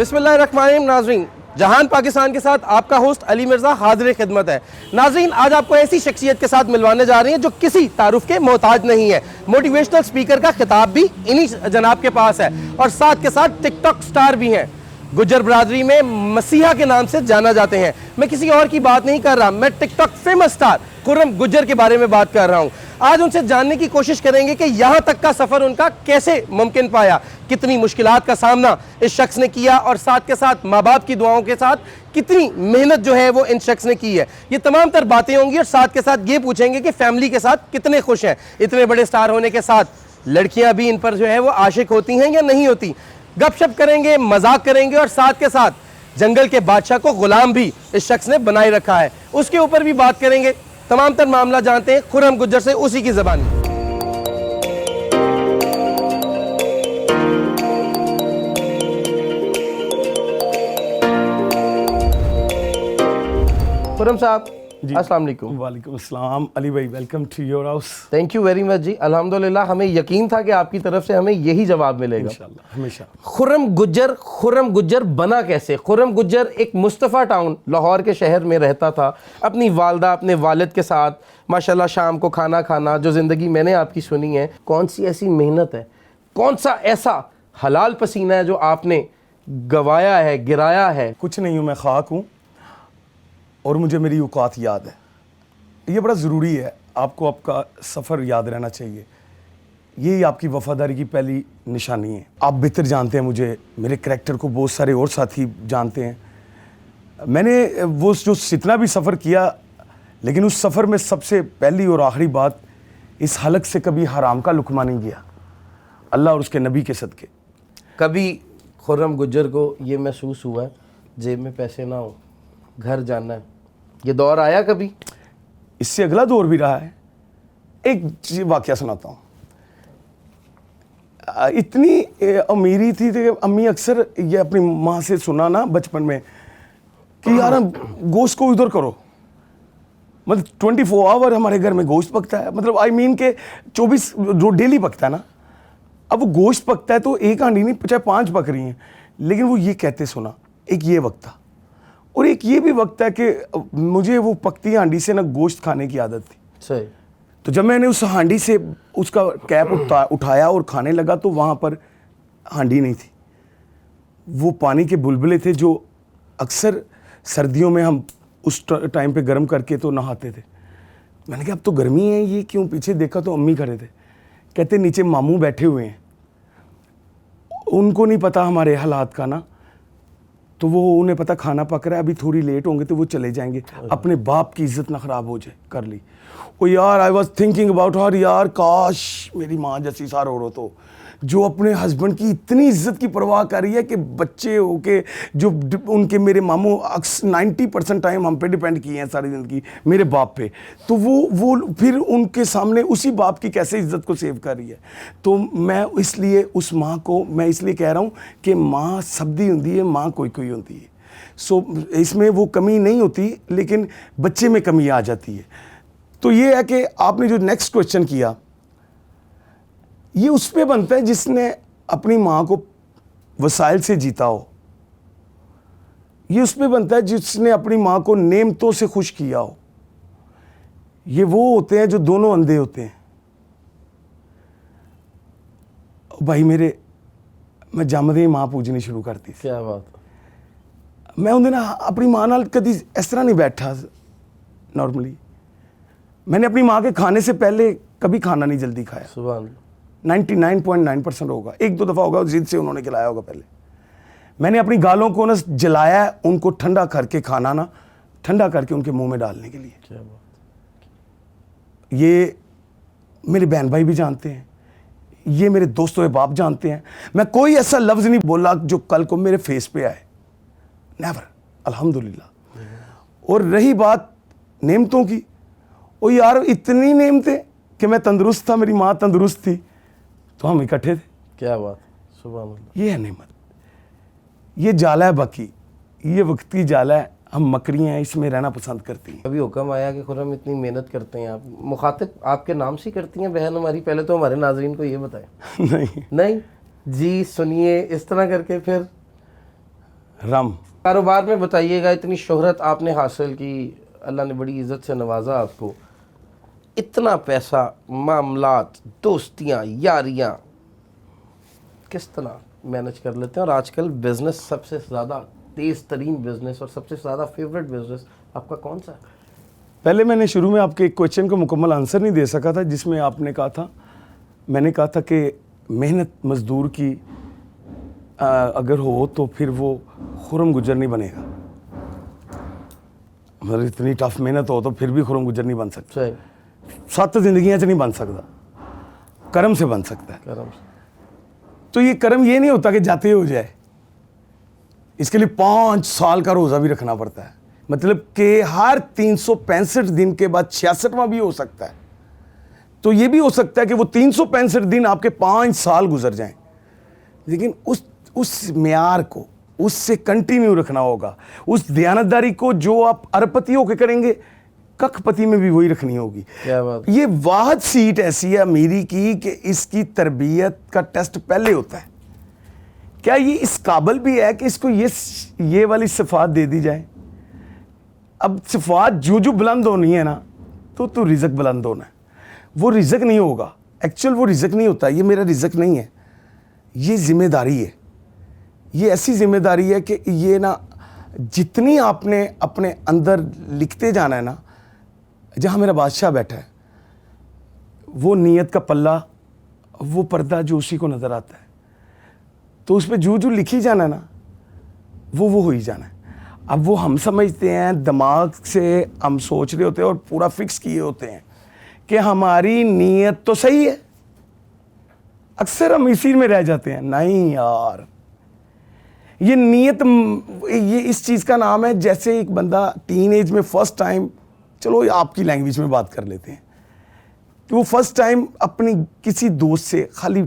बिस्मिल्लाहिर्रहमानिर्रहीम। नाज़रीन, जहान पाकिस्तान के साथ आपका होस्ट अली मिर्ज़ा हाज़िर खिदमत है। नाज़रीन, आज आपको ऐसी शख्सियत के साथ मिलवाने जा रही हैं जो किसी तारुफ के मोहताज नहीं है। मोटिवेशनल स्पीकर का खिताब भी इन्हीं जनाब के पास है और साथ के साथ टिकटॉक स्टार भी हैं। गुज्जर बरादरी में मसीहा के नाम से जाना जाते हैं। मैं किसी और की बात नहीं कर रहा, मैं TikTok famous star Khurram Gujjar के बारे में बात कर रहा हूँ। आज उनसे जानने की कोशिश करेंगे कि यहाँ तक का सफ़र उनका कैसे मुमकिन पाया, कितनी मुश्किलात का सामना इस शख्स ने किया और साथ के साथ माँ बाप की दुआओं के साथ कितनी मेहनत जो है वो इन शख्स ने की है। ये तमाम तर बातें होंगी और साथ के साथ ये पूछेंगे कि फैमिली के साथ कितने खुश हैं। इतने बड़े स्टार होने के साथ लड़कियाँ भी इन पर जो है वो आशिक होती हैं या नहीं होती। गपशप करेंगे, मजाक करेंगे और साथ के साथ जंगल के बादशाह को गुलाम भी इस शख्स ने बनाए रखा है, उसके ऊपर भी बात करेंगे। तमाम तर मामला जानते हैं खुर्रम गुज्जर से उसी की ज़बानी। खुर्रम साहब अस्सलाम वालेकुम। वालेकुम अस्सलाम। अली भाई, welcome to your house. Thank you very much जी। अल्हम्दुलिल्लाह, हमें यकीन था कि आपकी तरफ से हमें यही जवाब मिलेगा इंशाल्लाह, हमेशा। खुर्रम गुज्जर बना कैसे? खुर्रम गुज्जर एक मुस्तफ़ा टाउन लाहौर के शहर में रहता था, अपनी वालदा अपने वालिद के साथ माशाल्लाह शाम को खाना खाना, जो ज़िंदगी मैंने आपकी सुनी है। कौन सी ऐसी मेहनत है, कौन सा ऐसा हलाल पसीना है जो आपने गवाया है, गिराया है? कुछ नहीं हूँ, मैं खाक हूँ और मुझे मेरी औकात याद है। ये बड़ा ज़रूरी है, आपको आपका सफ़र याद रहना चाहिए। यही आपकी वफ़ादारी की पहली निशानी है। आप बेहतर जानते हैं मुझे, मेरे करैक्टर को बहुत सारे और साथी जानते हैं। मैंने वो जो जितना भी सफ़र किया, लेकिन उस सफ़र में सबसे पहली और आखिरी बात, इस हलक से कभी हराम का लुकमा नहीं गया, अल्लाह और उसके नबी के सदके। कभी खुर्रम गुज्जर को ये महसूस हुआ जेब में पैसे ना हो, घर जाना है, ये दौर आया कभी? इससे अगला दौर भी रहा है। एक वाकया सुनाता हूँ। इतनी अमीरी थी कि अम्मी अक्सर ये अपनी माँ से सुना ना बचपन में कि यार गोश्त को इधर करो, मतलब 24 आवर हमारे घर में गोश्त पकता है, मतलब आई मीन के 24 जो डेली पकता है ना। अब वो गोश्त पकता है तो एक हांडी नहीं, चाहे 5 पक रही हैं, लेकिन वो ये कहते सुना। एक ये वक्त था और एक ये भी वक्त है कि मुझे वो पकती हांडी से ना गोश्त खाने की आदत थी। सही। तो जब मैंने उस हांडी से उसका कैप उठाया और खाने लगा तो वहाँ पर हांडी नहीं थी, वो पानी के बुलबुले थे जो अक्सर सर्दियों में हम उस टाइम पे गर्म करके तो नहाते थे। मैंने कहा अब तो गर्मी है, ये क्यों? पीछे देखा तो अम्मी खड़े थे। कहते नीचे मामू बैठे हुए हैं, उनको नहीं पता हमारे हालात का ना, तो वो उन्हें पता खाना पक रहा है, अभी थोड़ी लेट होंगे तो वो चले जाएंगे, अपने बाप की इज्जत ना ख़राब हो जाए, कर ली। ओ यार, I was thinking about her. यार काश मेरी माँ जैसी सार हो तो, जो अपने हस्बैंड की इतनी इज्जत की परवाह कर रही है कि बच्चे हो के जो उनके, मेरे मामू 90% टाइम हम पे डिपेंड किए हैं सारी ज़िंदगी मेरे बाप पे, तो वो फिर उनके सामने उसी बाप की कैसे इज्जत को सेव कर रही है। तो मैं इसलिए उस माँ को मैं इसलिए कह रहा हूँ कि माँ सबदी होती है, माँ कोई कोई होती है। सो इसमें वो कमी नहीं होती, लेकिन बच्चे में कमी आ जाती है। तो ये है कि आपने जो नेक्स्ट क्वेश्चन किया, ये उस पे बनता है जिसने अपनी माँ को वसाइल से जीता हो। ये उस पे बनता है जिसने अपनी माँ को नेमतों से खुश किया हो। ये वो होते हैं जो दोनों अंधे होते हैं। भाई मेरे, मैं जमदे ही माँ पूजनी शुरू करती थी। क्या बात। मैं उन्हें ना अपनी माँ नाल कभी इस तरह नहीं बैठा। नॉर्मली मैंने अपनी माँ के खाने से पहले कभी खाना नहीं जल्दी खाया। सुभान अल्लाह। 99.9% होगा, 1-2 दफ़ा होगा जिद से उन्होंने खिलाया होगा। पहले मैंने अपनी गालों को ना जलाया है, उनको ठंडा करके खाना ना, ठंडा करके उनके मुंह में डालने के लिए। क्या बात। ये मेरे बहन भाई भी जानते हैं, ये मेरे दोस्तों के बाप जानते हैं। मैं कोई ऐसा लफ्ज़ नहीं बोला जो कल को मेरे फेस पे आए, नेवर, अल्हम्दुलिल्लाह। और रही बात नेमतों की, ओ यार इतनी नेमतें कि मैं तंदुरुस्त था, मेरी माँ तंदुरुस्त थी, तो हम इकट्ठे थे। क्या बात। सुभान अल्लाह। ये है नेमत, ये जाला है बाकी, ये वक्त की जाला है। हम मकरियाँ हैं, इसमें रहना पसंद करती हैं। अभी हुक्म आया कि खुर्रम इतनी मेहनत करते हैं आप, मुखातिब आपके नाम से करती हैं बहन हमारी? पहले तो हमारे नाजरीन को ये बताएं। नहीं नहीं जी, सुनिए इस तरह करके फिर रम। कारोबार में बताइएगा, इतनी शोहरत आपने हासिल की, अल्लाह ने बड़ी इज्जत से नवाजा आपको, इतना पैसा, मामलात, दोस्तियाँ, यारियाँ, किस तरह मैनेज कर लेते हैं? और आजकल बिज़नेस सबसे ज़्यादा तेज़ तरीन बिज़नेस और सबसे ज़्यादा फेवरेट बिज़नेस आपका कौन सा है? पहले मैंने शुरू में आपके एक क्वेश्चन को मुकम्मल आंसर नहीं दे सका था, जिसमें आपने कहा था, मैंने कहा था कि मेहनत मज़दूर की अगर हो तो फिर वो खुरम गुजर नहीं बनेगा। मतलब इतनी टफ मेहनत हो तो फिर भी खुरम गुजर नहीं बन सकता। सही। 7 जिंदगियां से नहीं बन सकता, कर्म से बन सकता है। करम से। तो ये कर्म ये नहीं होता कि जाते ही हो जाए, इसके लिए 5 साल का रोज़ा भी रखना पड़ता है। मतलब कि हर 365 दिन के बाद 66वां भी हो सकता है। तो ये भी हो सकता है कि वो 365 दिन आपके 5 साल गुजर जाएं, लेकिन उस म्यार को उससे कंटिन्यू रखना होगा। उस दयानतदारी को जो आप अरबपति होकर करेंगे, कखपति में भी वही रखनी होगी। क्या बात। ये वाहद सीट ऐसी है अमीरी की कि इसकी तरबियत का टेस्ट पहले होता है। क्या ये इस काबिल भी है कि इसको ये वाली सिफात दे दी जाए? अब सिफात जो बुलंद होनी है ना, तो रिज़्क बुलंद होना है। वो रिज़्क नहीं होगा, एक्चुअल वो रिज़्क नहीं होता। ये मेरा रिज़्क नहीं है, ये जिम्मेदारी है। ये ऐसी जिम्मेदारी है कि ये ना, जितनी आपने अपने अंदर लिखते जाना है ना, जहाँ मेरा बादशाह बैठा है, वो नीयत का पल्ला, वो पर्दा जो उसी को नज़र आता है, तो उस पर जो लिखी जाना है ना, वो हो ही जाना है। अब वो हम समझते हैं, दिमाग से हम सोच रहे होते हैं और पूरा फिक्स किए होते हैं कि हमारी नीयत तो सही है। अक्सर हम इसी में रह जाते हैं। नहीं यार, ये नीयत, ये इस चीज़ का नाम है, जैसे एक बंदा टीन एज में फर्स्ट टाइम, चलो आपकी लैंग्वेज में बात कर लेते हैं, कि वो फर्स्ट टाइम अपनी किसी दोस्त से खाली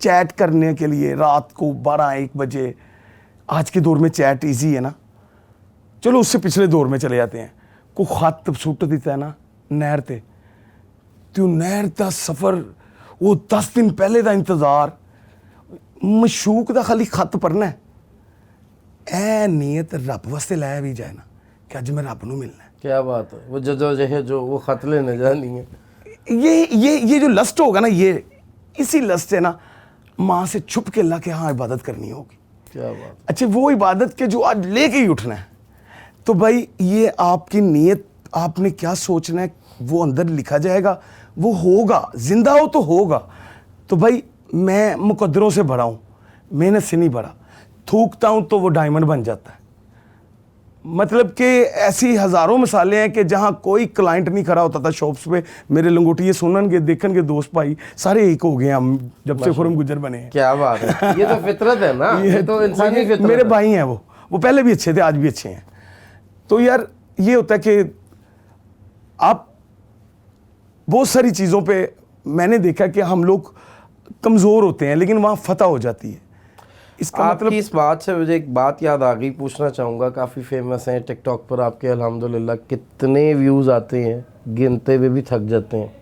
चैट करने के लिए रात को 12-1 बजे, आज के दौर में चैट इजी है ना, चलो उससे पिछले दौर में चले जाते हैं, को खत सुट देता है ना नहर ते, तो नहर का सफ़र, वो 10 दिन पहले का इंतज़ार, मशूक का खाली खत पढ़ना है। ए नीयत रब वास्ते लाया भी जाए ना कि अज मैं रब नूं मिलना है। क्या बात है। वो जो वो खत लेने जानी है, ये जो लस्ट होगा ना, ये इसी लस्ट से ना माँ से छुप के अल्लाह के हाँ इबादत करनी होगी। क्या बात। अच्छा, वो इबादत के जो आज लेके ही उठना है, तो भाई ये आपकी नीयत, आपने क्या सोचना है वो अंदर लिखा जाएगा, वो होगा, जिंदा हो तो होगा। तो भाई मैं मुकद्दरों से भरा हूँ, मेहनत से नहीं भरा, थूकता हूँ तो वो डायमंड बन जाता है। मतलब कि ऐसी हज़ारों मिसालें हैं कि जहाँ कोई क्लाइंट नहीं खड़ा होता था शॉप्स पे, मेरे लंगोटिए सुनन के देखन के दोस्त भाई सारे एक हो गए हम जब से खुरम गुजर बने हैं। क्या बात है। ये तो फितरत है ना, ये तो इंसानी फितरत मेरे है। भाई हैं, वो पहले भी अच्छे थे, आज भी अच्छे हैं। तो यार ये होता है कि आप बहुत सारी चीज़ों पे मैंने देखा कि हम लोग कमज़ोर होते हैं, लेकिन वहाँ फतह हो जाती है। इसका आपकी मतलब इस बात से मुझे एक बात याद आ गई, पूछना चाहूँगा। काफ़ी फेमस हैं टिकटॉक पर आपके, अल्हम्दुलिल्लाह कितने व्यूज़ आते हैं, गिनते हुए भी थक जाते हैं।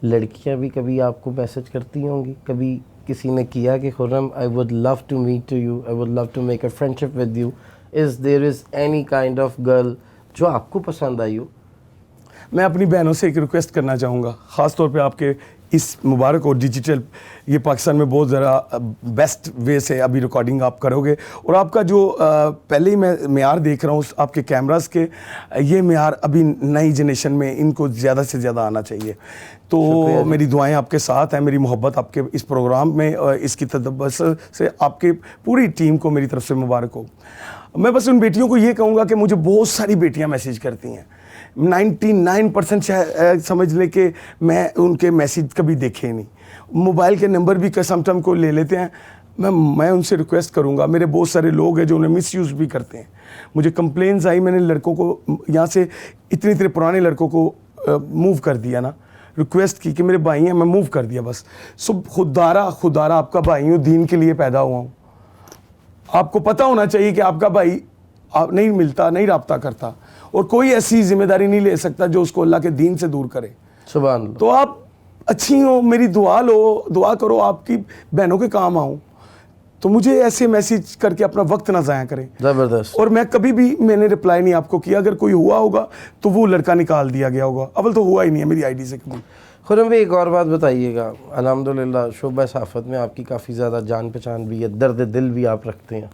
लड़कियां भी कभी आपको मैसेज करती होंगी, कभी किसी ने किया कि Khurram I would love to meet to you, I would love to make a friendship with you, is there is any kind of girl जो आपको पसंद आई हो? मैं अपनी बहनों से एक रिक्वेस्ट करना चाहूँगा, ख़ास तौर पे आपके इस मुबारक और डिजिटल, ये पाकिस्तान में बहुत ज़रा बेस्ट वे से अभी रिकॉर्डिंग आप करोगे, और आपका जो पहले ही मैं मेयार देख रहा हूँ आपके कैमरास के, ये मेयार अभी नई जनरेशन में इनको ज़्यादा से ज़्यादा आना चाहिए। तो मेरी दुआएं आपके साथ हैं, मेरी मोहब्बत आपके इस प्रोग्राम में, इसकी तदब्बस से आपके पूरी टीम को मेरी तरफ से मुबारक हो। मैं बस उन बेटियों को ये कहूँगा कि मुझे बहुत सारी बेटियाँ मैसेज करती हैं, 99% समझ ले कि मैं उनके मैसेज कभी देखे नहीं, मोबाइल के नंबर भी समटाइम को ले लेते हैं। मैं उनसे रिक्वेस्ट करूंगा, मेरे बहुत सारे लोग हैं जो उन्हें मिसयूज़ भी करते हैं। मुझे कंप्लेंट्स आई, मैंने लड़कों को यहाँ से इतने पुराने लड़कों को मूव कर दिया ना, रिक्वेस्ट की कि मेरे भाई हैं, मैं मूव कर दिया बस। सो खुदारा आपका भाई हूँ, दीन के लिए पैदा हुआ हूँ। आपको पता होना चाहिए कि आपका भाई आप नहीं मिलता, नहीं रब्ता करता, और कोई ऐसी जिम्मेदारी नहीं ले सकता जो उसको अल्लाह के दीन से दूर करे। सुभान अल्लाह। तो आप अच्छी हो, मेरी दुआ लो, दुआ करो आपकी बहनों के काम आऊँ। तो मुझे ऐसे मैसेज करके अपना वक्त ना ज़ाया करें। ज़बरदस्त। और मैं कभी भी मैंने रिप्लाई नहीं आपको किया, अगर कोई हुआ होगा तो वो लड़का निकाल दिया गया होगा, अव्वल तो हुआ ही नहीं है मेरी आईडी से कभी। खुर्रम भाई एक और बात बताइएगा, अल्हम्दुलिल्लाह शोबा सहाफ़त में आपकी काफ़ी ज़्यादा जान पहचान भी है, दर्द दिल भी आप रखते हैं।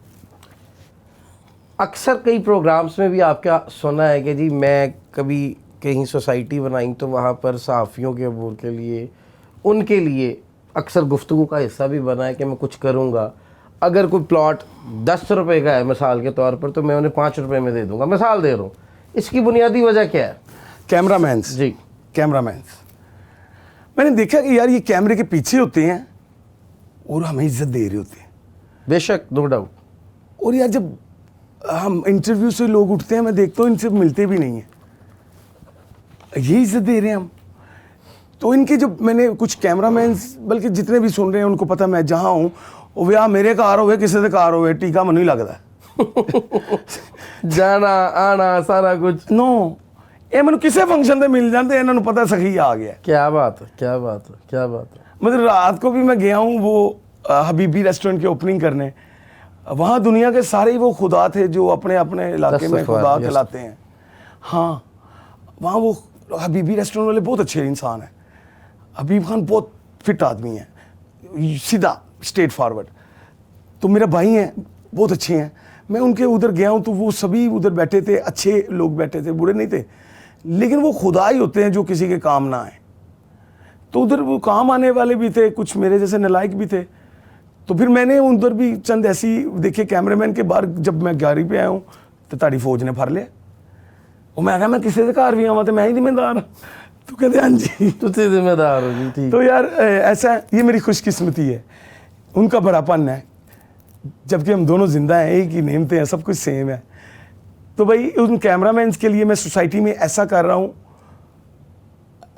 अक्सर कई प्रोग्राम्स में भी आपका सुना है कि जी मैं कभी कहीं सोसाइटी बनाई तो वहाँ पर सहाफ़ियों के अबूर के लिए, उनके लिए अक्सर गुफ्तगू का हिस्सा भी बना है कि मैं कुछ करूँगा, अगर कोई प्लॉट 10 रुपए का है मिसाल के तौर पर तो मैं उन्हें 5 रुपए में दे दूँगा, मिसाल दे रहा हूँ। इसकी बुनियादी वजह क्या है? कैमरामैन्स जी, कैमरामैन्स मैंने देखा कि यार ये कैमरे के पीछे होते हैं और हमें इज्जत दे रहे होते हैं। बेशक, नो डाउट। और यार जब हम इंटरव्यू से लोग उठते हैं मैं देखता हूँ इनसे मिलते भी नहीं हैं, ये इज्जत दे रहे हैं हम। तो इनके जो मैंने कुछ कैमरामैन्स बल्कि जितने भी सुन रहे हैं उनको पता मैं जहाँ हूँ वो या मेरे कार होवे किसी से कार होवे टीका मनु ही लगता है जाना आना सारा कुछ। नो ये मैंने किसी फंक्शन से मिल जाते हैं, इन्होंने पता सही आ गया। क्या बात है, क्या बात है, क्या बात है। मतलब रात को भी मैं गया हूँ वो हबीबी रेस्टोरेंट की ओपनिंग करने, वहाँ दुनिया के सारे ही वो खुदा थे जो अपने अपने इलाके में खुदा कहलाते हैं। हाँ, वहाँ वो हबीबी रेस्टोरेंट वाले बहुत अच्छे इंसान हैं। हबीब खान बहुत फिट आदमी है, सीधा स्ट्रेट फॉरवर्ड। तो मेरा भाई हैं, बहुत अच्छे हैं। मैं उनके उधर गया हूँ तो वो सभी उधर बैठे थे, अच्छे लोग बैठे थे, बुरे नहीं थे, लेकिन वो खुदा ही होते हैं जो किसी के काम ना आए। तो उधर वो काम आने वाले भी थे, कुछ मेरे जैसे नालायक भी थे। तो फिर मैंने उधर भी चंद ऐसी देखे कैमरामैन के बाहर, जब मैं गाड़ी पे आया हूँ तो ताड़ी फौज ने फड़ लिया। और मैं कहा मैं किसी के घर भी आवा तो मैं ही जिम्मेदार। तो कहते हाँ जी तुझे जिम्मेदार हो जी, ठीक। तो यार ऐसा है, ये मेरी खुशकिस्मती है, उनका बड़ापन है, जबकि हम दोनों जिंदा हैं, एक ही नेमते हैं, सब कुछ सेम है। तो भाई उन कैमरामैन्स के लिए मैं सोसाइटी में ऐसा कर रहा हूँ,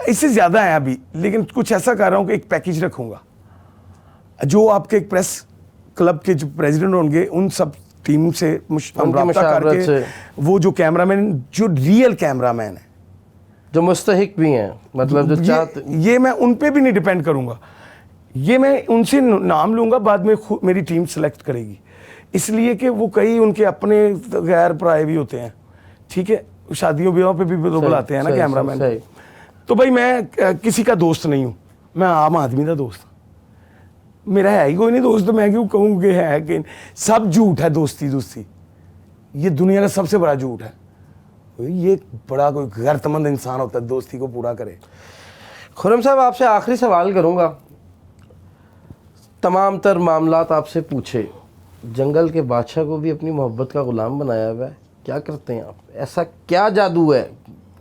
इससे ज़्यादा है अभी, लेकिन कुछ ऐसा कर रहा हूँ कि एक पैकेज रखूँगा। जो आपके एक प्रेस क्लब के जो प्रेसिडेंट होंगे उन सब टीम से हम राब्ता करके वो जो कैमरामैन जो रियल कैमरामैन है, जो मुस्तहिक भी हैं, मतलब जो चाहते, ये मैं उन पे भी नहीं डिपेंड करूँगा, ये मैं उनसे नाम लूँगा, बाद में मेरी टीम सेलेक्ट करेगी। इसलिए कि वो कई उनके अपने गैर पराए भी होते हैं, ठीक है, शादियों ब्याहों पे भी तो बुलाते हैं ना कैमरामैन। तो भाई मैं किसी का दोस्त नहीं हूँ, मैं आम आदमी का दोस्त। मेरा है ही कोई नहीं दोस्त, तो मैं क्यों कहूँ कि है कि सब झूठ है। दोस्ती ये दुनिया का सबसे बड़ा झूठ है। ये बड़ा कोई गैरतमंद इंसान होता है दोस्ती को पूरा करे। खुर्रम साहब आपसे आखिरी सवाल करूँगा, तमाम तर मामलात आपसे पूछे, जंगल के बादशाह को भी अपनी मोहब्बत का ग़ुलाम बनाया हुआ है, क्या करते हैं आप? ऐसा क्या जादू है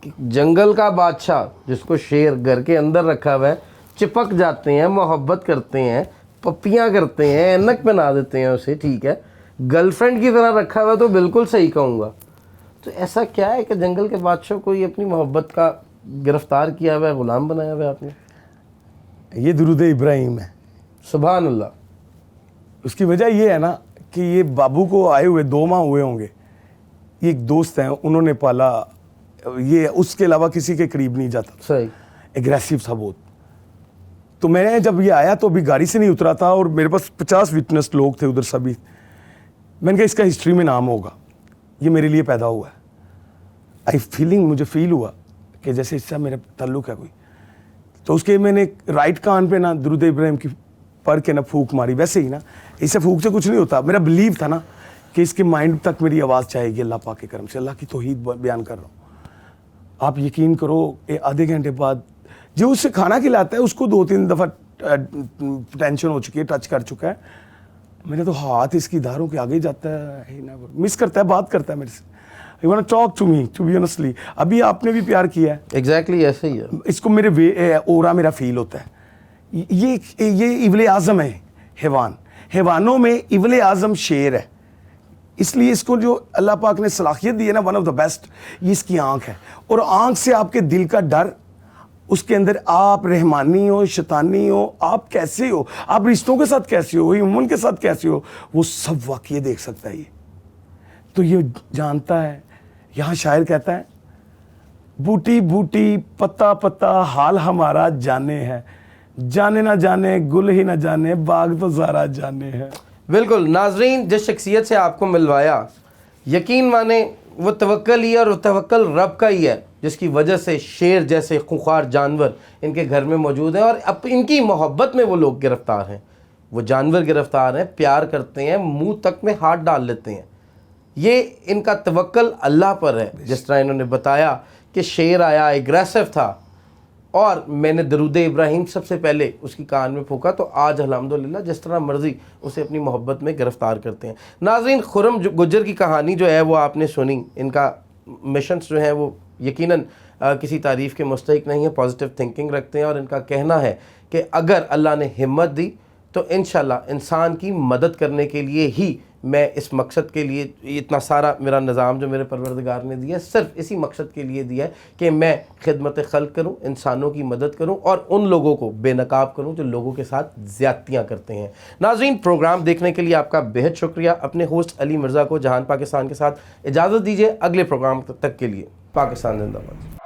कि जंगल का बादशाह जिसको शेर घर के अंदर रखा हुआ है, चिपक जाते हैं, मोहब्बत करते हैं, पप्पियाँ करते हैं, ऐनक पहना देते हैं उसे, ठीक है, गर्लफ्रेंड की तरह रखा हुआ है, तो बिल्कुल सही कहूँगा। तो ऐसा क्या है कि जंगल के बादशाह को ही अपनी मोहब्बत का गिरफ्तार किया हुआ है, ग़ुलाम बनाया हुआ है आपने? ये दुरूद इब्राहिम है, सुभान अल्लाह। उसकी वजह ये है ना कि ये बाबू को आए हुए 2 माह हुए होंगे, ये एक दोस्त हैं, उन्होंने पाला, ये उसके अलावा किसी के करीब नहीं जाता, सही, एग्रेसिव था बहुत। तो मैं जब ये आया तो अभी गाड़ी से नहीं उतरा था और मेरे पास 50 विटनेस लोग थे उधर सभी। मैंने कहा इसका हिस्ट्री में नाम होगा, ये मेरे लिए पैदा हुआ है। मुझे फील हुआ कि जैसे इससे मेरा ताल्लुक़ है कोई। तो उसके मैंने राइट कान पे ना दुरूद इब्राहिम की पढ़ के ना फूंक मारी, वैसे ही ना, इससे फूंक से कुछ नहीं होता। मेरा बिलीव था ना कि इसके माइंड तक मेरी आवाज़ जाएगी अल्लाह पाक के करम से, अल्लाह की तौहीद बयान कर रहा हूँ। आप यकीन करो आधे घंटे बाद जो उससे खाना खिलाता है उसको 2-3 दफ़ा टेंशन हो चुकी है, टच कर चुका है, मेरे तो हाथ इसकी धारों के आगे जाता है, मिस करता है, बात करता है मेरे से, you want to talk to me, to be honestly. अभी आपने भी प्यार किया है, एग्जैक्टली ऐसे ही है। इसको मेरे ओरा मेरा फील होता है। ये इवले आज़म है, हैवानों में इवले आज़म शेर है, इसलिए इसको जो अल्लाह पाक ने सलाहियत दी है ना, वन ऑफ द बेस्ट, ये इसकी आँख है। और आँख से आपके दिल का डर, उसके अंदर आप रहमानी हो, शैतानी हो, आप कैसे हो, आप रिश्तों के साथ कैसे हो, ह्यूमन के साथ कैसे हो, वो सब वाक़ई देख सकता है ये। तो ये जानता है। यहाँ शायर कहता है, बूटी बूटी पत्ता पत्ता हाल हमारा जाने है, जाने ना जाने गुल ही ना जाने बाग तो ज़ारा जाने है। बिल्कुल नाजरीन, जिस शख्सियत से आपको मिलवाया, यकीन माने वो तवक्कल ही है, और वो तवक्कल रब का ही है, जिसकी वजह से शेर जैसे खूंखार जानवर इनके घर में मौजूद हैं और अब इनकी मोहब्बत में वो लोग गिरफ़्तार हैं। वो जानवर गिरफ़्तार हैं, प्यार करते हैं, मुंह तक में हाथ डाल लेते हैं। ये इनका तवक्कल अल्लाह पर है। जिस तरह इन्होंने बताया कि शेर आया, एग्रेसिव था, और मैंने दरूद इब्राहिम सबसे पहले उसकी कान में फूका, तो आज अल्हम्दुलिल्लाह जिस तरह मर्ज़ी उसे अपनी मोहब्बत में गिरफ़्तार करते हैं। नाज़रीन, खुर्रम गुज्जर की कहानी जो है वो आपने सुनी। इनका मिशंस जो हैं वो यकीनन किसी तारीफ़ के मुस्तहिक नहीं है, पॉजिटिव थिंकिंग रखते हैं, और इनका कहना है कि अगर अल्लाह ने हिम्मत दी तो इंशाल्लाह इंसान की मदद करने के लिए ही मैं इस मकसद के लिए इतना सारा मेरा निज़ाम जो मेरे परवरदिगार ने दिया है, सिर्फ इसी मकसद के लिए दिया है कि मैं खिदमत खल्क करूँ, इंसानों की मदद करूँ और उन लोगों को बेनकाब करूँ जो लोगों के साथ ज़्यादतियाँ करते हैं। नाज़रीन, प्रोग्राम देखने के लिए आपका बेहद शुक्रिया। अपने होस्ट अली मिर्ज़ा को जहान पाकिस्तान के साथ इजाज़त दीजिए। अगले प्रोग्राम तक के लिए पाकिस्तान जिंदाबाद।